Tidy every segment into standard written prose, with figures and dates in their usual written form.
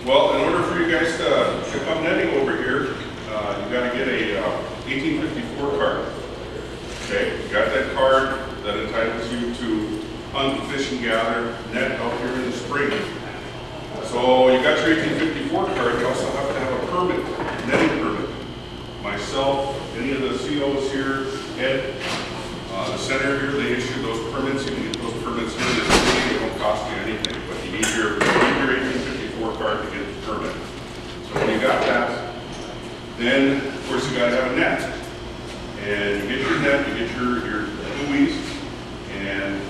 Well, in order for you guys to come netting over here, you got to get a 1854 card. Okay, you got that card that entitles you to hunt, fish, and gather net out here in the spring. So you got your 1854 card. You also have to have a permit, netting permit. Myself, any of the COs here, Ed, the center here, they issue those permits. You can get those permits here in the city. They don't cost you anything, but you need your 1854 card to get the permit. So when you got that, then of course you got to have a net. And you get your net, you get your buoys, and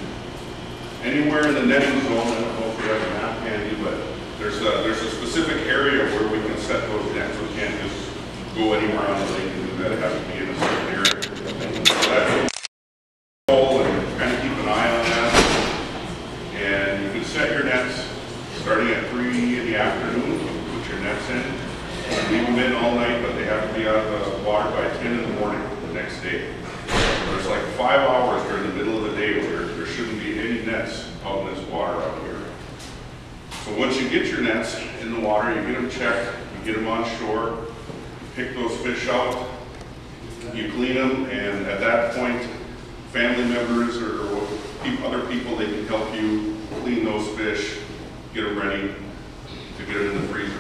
anywhere in the netting zone, I don't know if we have a map handy, but there's a specific area where we can set those nets. We can't just go anywhere on the lake and do that. It has to be in a certain area. So that's and kind of keep an eye on that. And you can set your nets starting at 3 in the afternoon. Put your nets in. Leave them in all night, but they have to be out of the water by 10 in the morning the next day. There's like 5 hours during the middle of the day where there shouldn't be any nets out in this water out here. So once you get your nets in the water, you get them checked, you get them on shore, pick those fish out, you clean them, and at that point, family members or other people, they can help you clean those fish, get them ready to get them in the freezer.